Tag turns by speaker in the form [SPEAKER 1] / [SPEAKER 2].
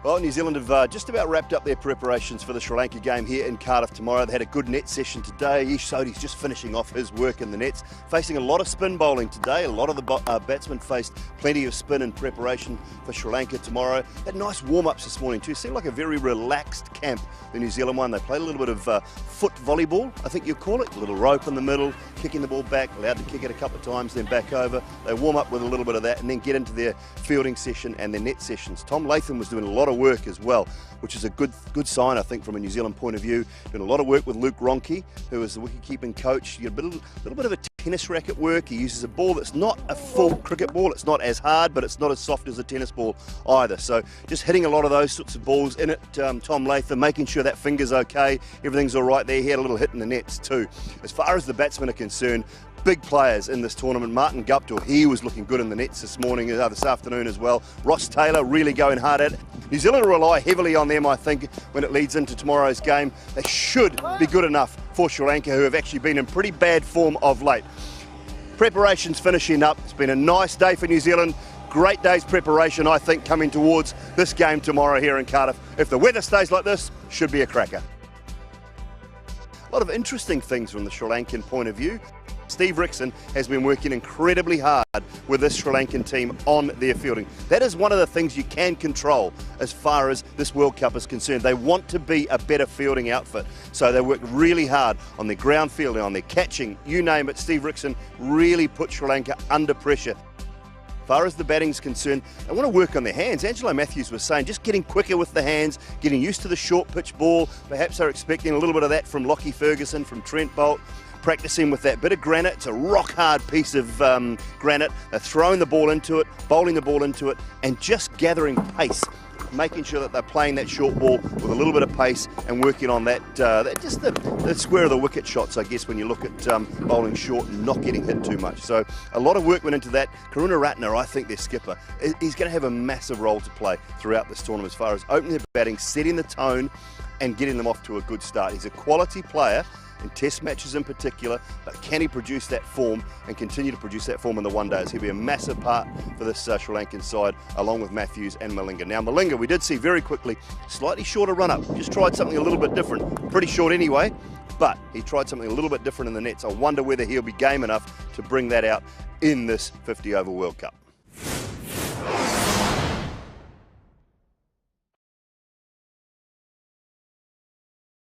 [SPEAKER 1] Well, New Zealand have just about wrapped up their preparations for the Sri Lanka game here in Cardiff tomorrow. They had a good net session today. Ish Sodhi's just finishing off his work in the nets, facing a lot of spin bowling today. A lot of the batsmen faced plenty of spin in preparation for Sri Lanka tomorrow. Had nice warm-ups this morning too. Seemed like a very relaxed camp, the New Zealand one. They played a little bit of foot volleyball, I think you call it. A little rope in the middle, kicking the ball back, allowed to kick it a couple of times, then back over. They warm up with a little bit of that and then get into their fielding session and their net sessions. Tom Latham was doing a lot of work as well, which is a good sign, I think, from a New Zealand point of view. Doing a lot of work with Luke Ronke, who is the wicket-keeping coach. You get a little bit of a tennis racket work. He uses a ball that's not a full cricket ball. It's not as hard, but it's not as soft as a tennis ball either. So just hitting a lot of those sorts of balls in it. Tom Latham, making sure that finger's okay, everything's all right there. He had a little hit in the nets too. As far as the batsmen are concerned, big players in this tournament. Martin Guptill, he was looking good in the nets this morning, this afternoon as well. Ross Taylor really going hard at it. New Zealand rely heavily on them, I think, when it leads into tomorrow's game. They should be good enough for Sri Lanka, who have actually been in pretty bad form of late. Preparations finishing up. It's been a nice day for New Zealand. Great day's preparation, I think, coming towards this game tomorrow here in Cardiff. If the weather stays like this, should be a cracker. A lot of interesting things from the Sri Lankan point of view. Steve Rickson has been working incredibly hard with this Sri Lankan team on their fielding. That is one of the things you can control as far as this World Cup is concerned. They want to be a better fielding outfit, so they work really hard on their ground fielding, on their catching, you name it. Steve Rickson really put Sri Lanka under pressure. As far as the batting's concerned, they want to work on their hands. Angelo Matthews was saying just getting quicker with the hands, getting used to the short pitch ball. Perhaps they're expecting a little bit of that from Lockie Ferguson, from Trent Boult. Practicing with that bit of granite. It's a rock hard piece of granite. They're throwing the ball into it, bowling the ball into it, and just gathering pace, making sure that they're playing that short ball with a little bit of pace and working on that, just the square of the wicket shots, I guess, when you look at bowling short and not getting hit too much. So a lot of work went into that. Karunaratne, I think their skipper, he's going to have a massive role to play throughout this tournament as far as opening their batting, setting the tone, and getting them off to a good start. He's a quality player in test matches in particular, but can he produce that form and continue to produce that form in the one days? He'll be a massive part for this Sri Lankan side, along with Matthews and Malinga. Now Malinga, we did see very quickly, slightly shorter run up, just tried something a little bit different, pretty short anyway, but he tried something a little bit different in the nets. I wonder whether he'll be game enough to bring that out in this 50 over World Cup.